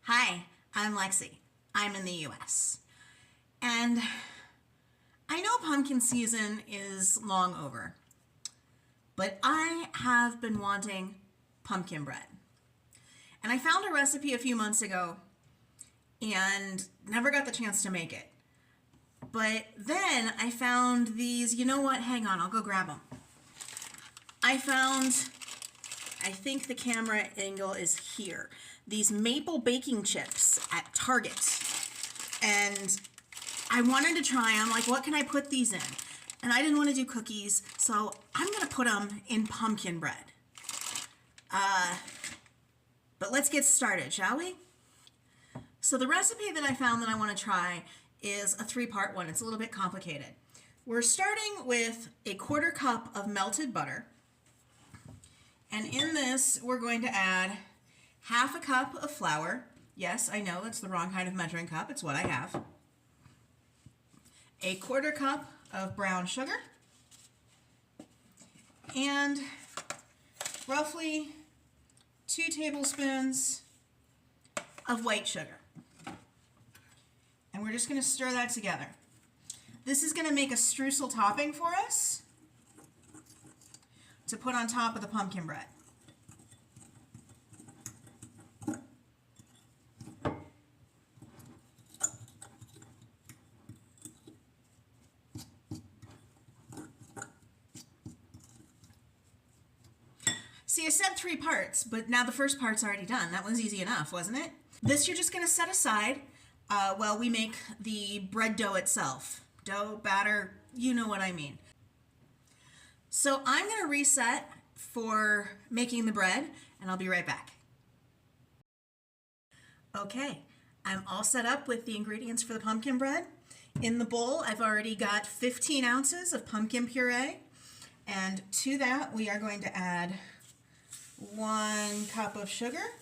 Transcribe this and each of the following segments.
Hi, I'm Lexi. I'm in the US. And I know pumpkin season is long over, but I have been wanting pumpkin bread. And I found a recipe a few months ago and never got the chance to make it. But then I found these, you know what? Hang on, I'll go grab them. I think the camera angle is here. These maple baking chips at Target. And I wanted to try them, like what can I put these in? And I didn't want to do cookies, so I'm gonna put them in pumpkin bread. But let's get started, shall we? So the recipe that I found that I want to try is a 3-part one. It's a little bit complicated. We're starting with a 1/4 cup of melted butter. And in this, we're going to add 1/2 cup of flour. Yes, I know that's the wrong kind of measuring cup. It's what I have. A 1/4 cup of brown sugar. And roughly 2 tablespoons of white sugar. And we're just going to stir that together. This is going to make a streusel topping for us to put on top of the pumpkin bread. See, I said 3 parts, but now the first part's already done. That was easy enough, wasn't it? This you're just going to set aside while we make the bread dough itself. Dough, batter, you know what I mean. So I'm going to reset for making the bread, and I'll be right back. Okay, I'm all set up with the ingredients for the pumpkin bread. In the bowl, I've already got 15 ounces of pumpkin puree, and to that we are going to add 1 cup of sugar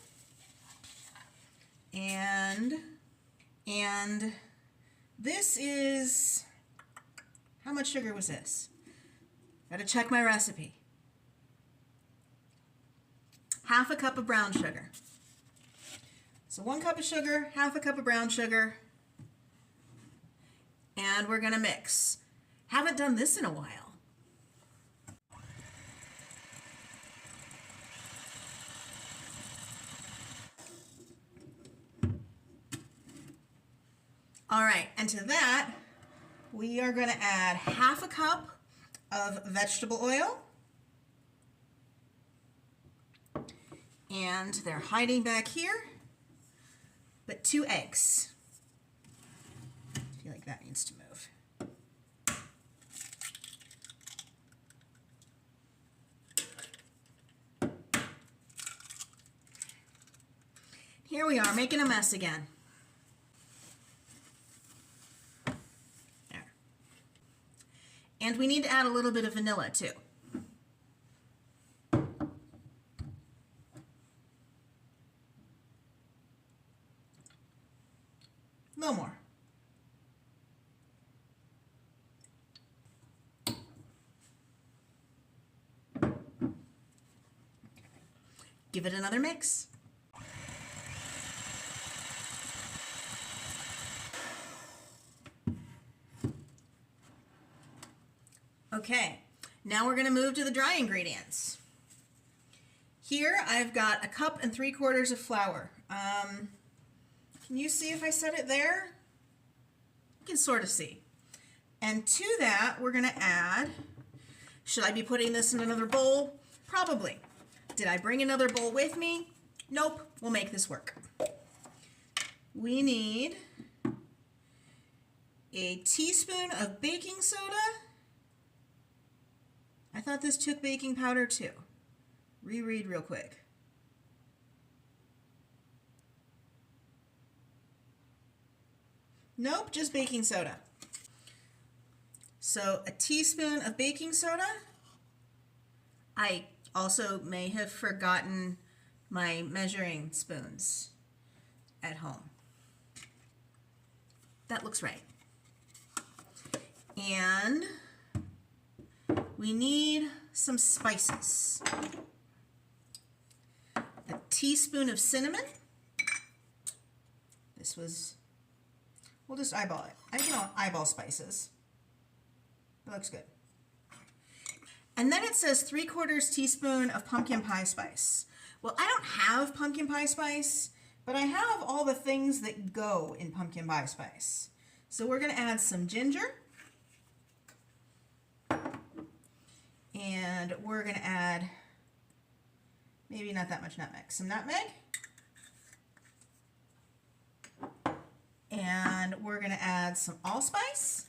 and this is, how much sugar was this? Gotta check my recipe. 1/2 cup of brown sugar. So 1 cup of sugar, 1/2 cup of brown sugar, and we're gonna mix. Haven't done this in a while. All right, and to that, we are going to add 1/2 cup of vegetable oil. And they're hiding back here, but 2 eggs. I feel like that needs to move. Here we are, making a mess again. And we need to add a little bit of vanilla too. A little more. Give it another mix. Okay, now we're going to move to the dry ingredients. Here I've got 1 cup and 3/4 of flour. Can you see if I set it there? You can sort of see. And to that we're going to add, should I be putting this in another bowl? Probably. Did I bring another bowl with me? Nope, we'll make this work. We need a teaspoon of baking soda. I thought this took baking powder too. Reread real quick. Nope, just baking soda. So a teaspoon of baking soda. I also may have forgotten my measuring spoons at home. That looks right. And we need some spices. A teaspoon of cinnamon, This was, we'll just eyeball it. I can eyeball spices. It looks good. And then it says 3/4 teaspoon of pumpkin pie spice. Well, I don't have pumpkin pie spice, but I have all the things that go in pumpkin pie spice. So we're going to add some ginger. And we're going to add, maybe not that much nutmeg, some nutmeg. And we're going to add some allspice.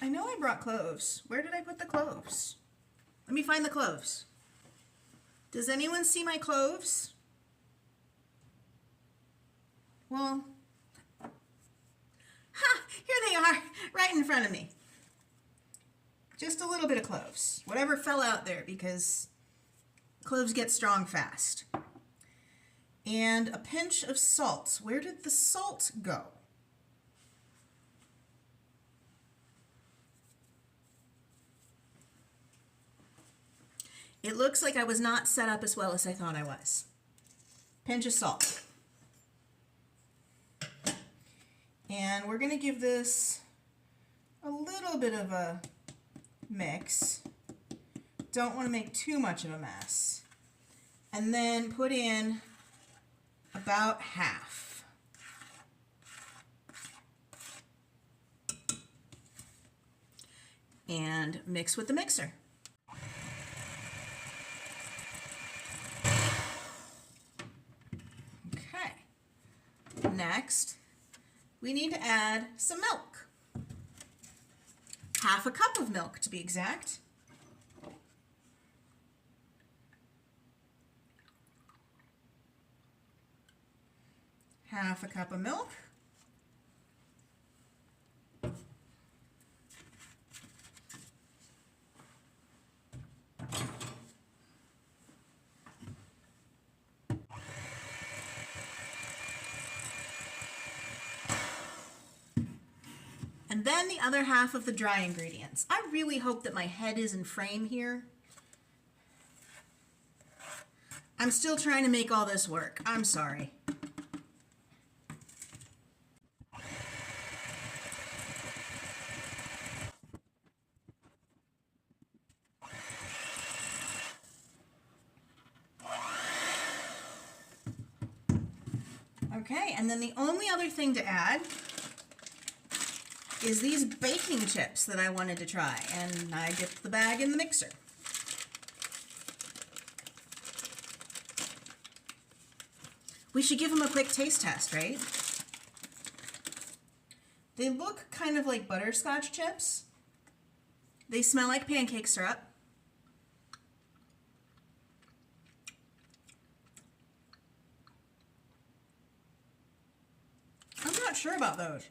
I know I brought cloves. Where did I put the cloves? Let me find the cloves. Does anyone see my cloves? Well, here they are, right in front of me. Just a little bit of cloves. Whatever fell out there, because cloves get strong fast. And a pinch of salt. Where did the salt go? It looks like I was not set up as well as I thought I was. Pinch of salt. And we're going to give this a little bit of a mix. Don't want to make too much of a mess. And then put in about half. And mix with the mixer. Okay. Next, we need to add some milk. 1/2 cup of milk to be exact. Half a cup of milk. And then the other half of the dry ingredients. I really hope that my head is in frame here. I'm still trying to make all this work. I'm sorry. Okay, and then the only other thing to add is these baking chips that I wanted to try, and I dipped the bag in the mixer. We should give them a quick taste test, right? They look kind of like butterscotch chips. They smell like pancake syrup. I'm not sure about those.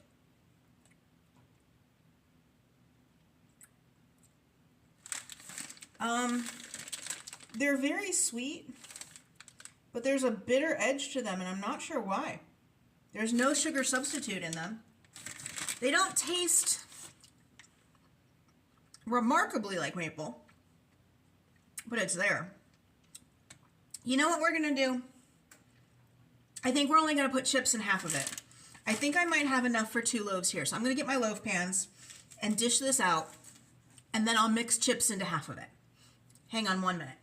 They're very sweet, but there's a bitter edge to them, and I'm not sure why. There's no sugar substitute in them. They don't taste remarkably like maple, but it's there. You know what we're gonna do? I think we're only gonna put chips in half of it. I think I might have enough for 2 loaves here, so I'm gonna get my loaf pans and dish this out, and then I'll mix chips into half of it. Hang on 1 minute.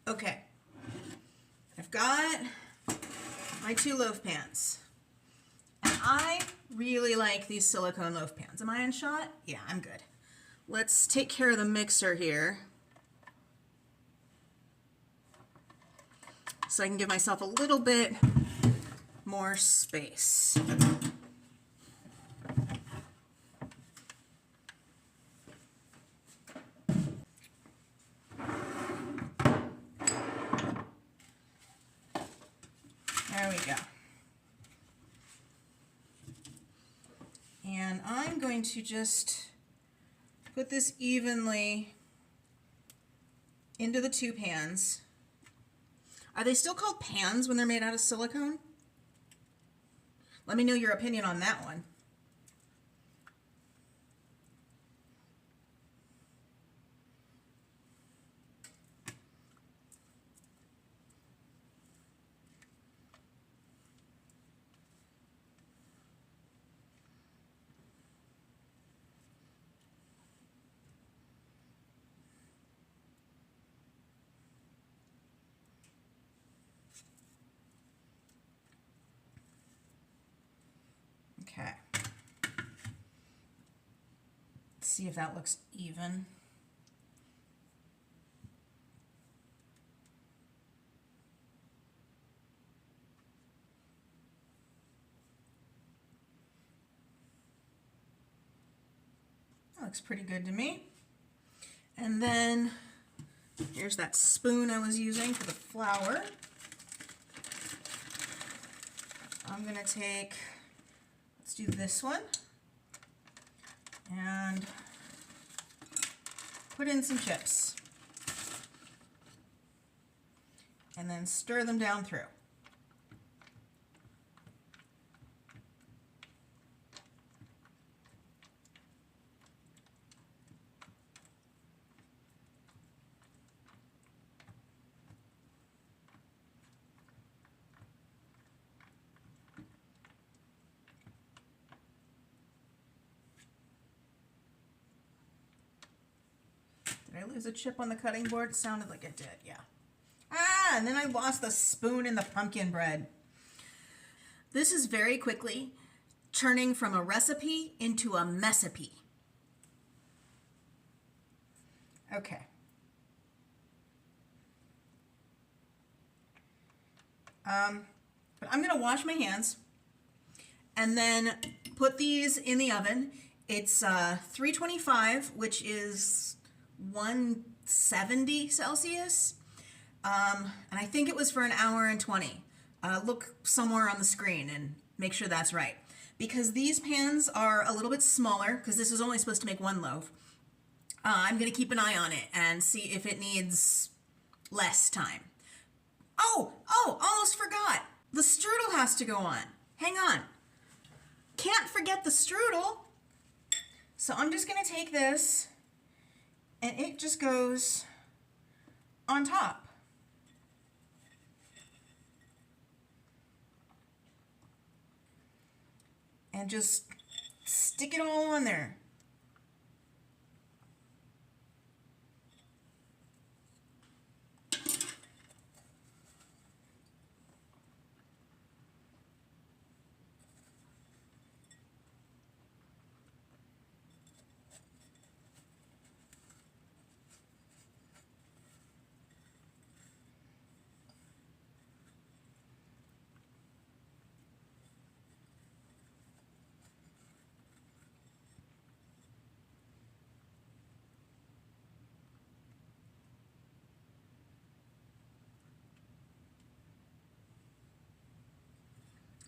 Okay, I've got my 2 loaf pans. And I really like these silicone loaf pans. Am I in shot? Yeah, I'm good. Let's take care of the mixer here, so I can give myself a little bit more space. There we go. And I'm going to just put this evenly into the 2 pans. Are they still called pans when they're made out of silicone? Let me know your opinion on that one. see if that looks even. That looks pretty good to me. And then here's that spoon I was using for the flour. I'm gonna take, let's do this one, and put in some chips. And then stir them down through. Did I lose a chip on the cutting board? It sounded like it did, yeah. Ah, and then I lost the spoon in the pumpkin bread. This is very quickly turning from a recipe into a messipie. Okay. But I'm gonna wash my hands and then put these in the oven. It's 325, which is 170 Celsius. And I think it was for an hour and 20. Look somewhere on the screen and make sure that's right. Because these pans are a little bit smaller, because this is only supposed to make one loaf, I'm going to keep an eye on it and see if it needs less time. Oh, almost forgot. The strudel has to go on. Hang on. Can't forget the strudel. So I'm just going to take this, and it just goes on top. And just stick it all on there.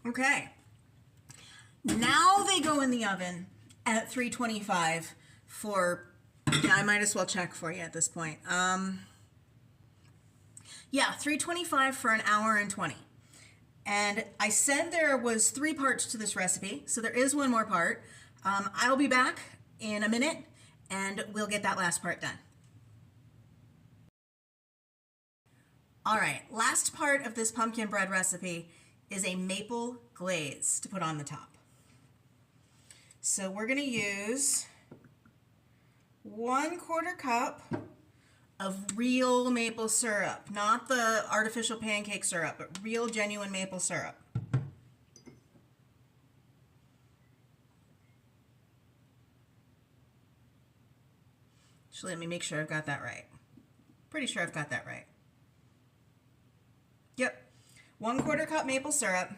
Okay, now they go in the oven at 325 for, yeah, I might as well check for you at this point. Yeah, 325 for an hour and 20. And I said there was 3 parts to this recipe, so there is one more part. I'll be back in a minute and we'll get that last part done. All right, last part of this pumpkin bread recipe is a maple glaze to put on the top. So we're gonna use 1/4 cup of real maple syrup, not the artificial pancake syrup, but real genuine maple syrup. Actually, let me make sure I've got that right. Pretty sure I've got that right. Yep. 1/4 cup maple syrup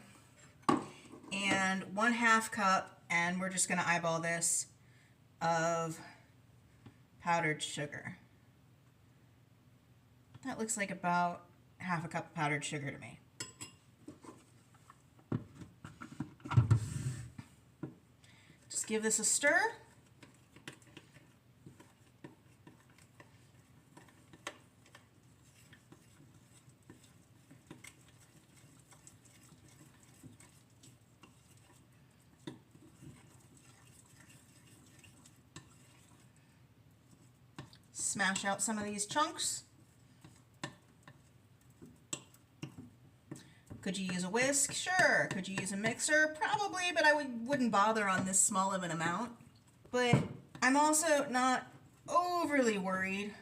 and 1/2 cup, and we're just going to eyeball this, of powdered sugar. That looks like about 1/2 cup of powdered sugar to me. Just give this a stir. Smash out some of these chunks. Could you use a whisk? Sure. Could you use a mixer? Probably, but I wouldn't bother on this small of an amount. But I'm also not overly worried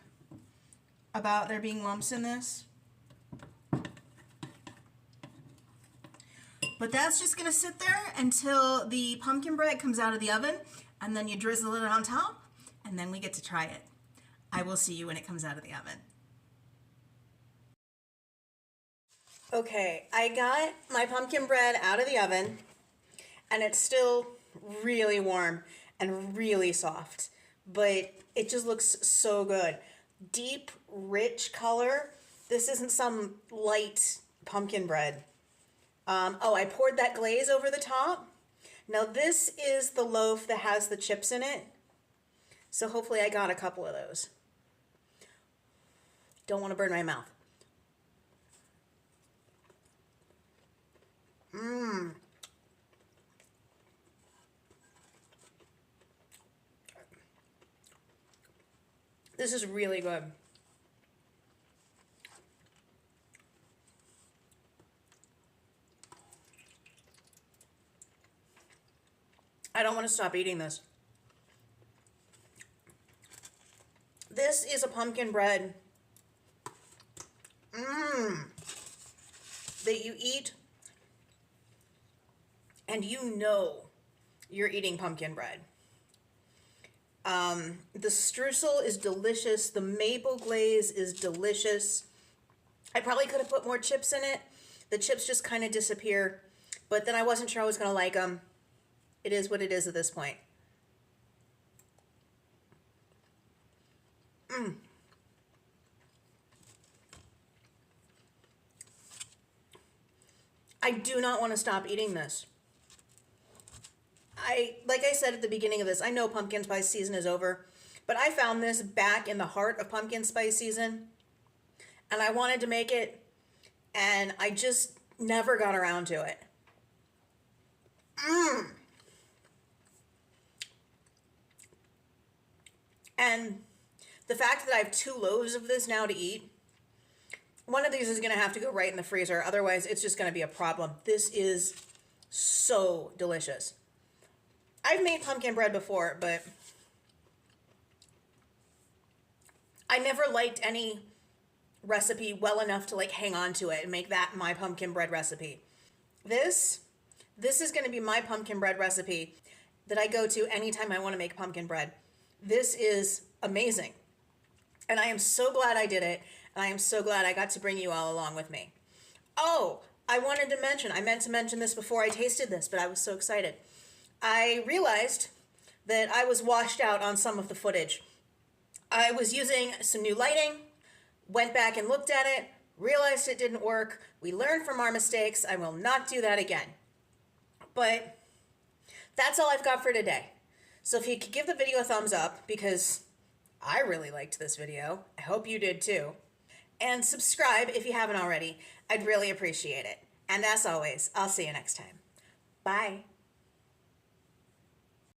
about there being lumps in this. But that's just going to sit there until the pumpkin bread comes out of the oven, and then you drizzle it on top. and then we get to try it. I will see you when it comes out of the oven. Okay, I got my pumpkin bread out of the oven, and it's still really warm and really soft, but it just looks so good. Deep, rich color. This isn't some light pumpkin bread. Oh, I poured that glaze over the top. Now this is the loaf that has the chips in it. So hopefully I got a couple of those. Don't want to burn my mouth. Mmm. This is really good. I don't want to stop eating this. This is a pumpkin bread that you eat and you know you're eating pumpkin bread. The streusel is delicious. The maple glaze is delicious. I probably could have put more chips in it. The chips just kind of disappear, but then I wasn't sure I was going to like them. It is what it is at this point. I do not want to stop eating this. Like I said at the beginning of this, I know pumpkin spice season is over, but I found this back in the heart of pumpkin spice season, and I wanted to make it, and I just never got around to it. And the fact that I have 2 loaves of this now to eat, one of these is going to have to go right in the freezer. Otherwise, it's just going to be a problem. This is so delicious. I've made pumpkin bread before, but I never liked any recipe well enough to like hang on to it and make that my pumpkin bread recipe. This is going to be my pumpkin bread recipe that I go to anytime I want to make pumpkin bread. This is amazing. And I am so glad I did it. And I am so glad I got to bring you all along with me. Oh, I meant to mention this before I tasted this, but I was so excited. I realized that I was washed out on some of the footage. I was using some new lighting, went back and looked at it, realized it didn't work. We learned from our mistakes. I will not do that again. But that's all I've got for today. So if you could give the video a thumbs up, because I really liked this video. I hope you did too. And subscribe if you haven't already. I'd really appreciate it. And as always, I'll see you next time. Bye.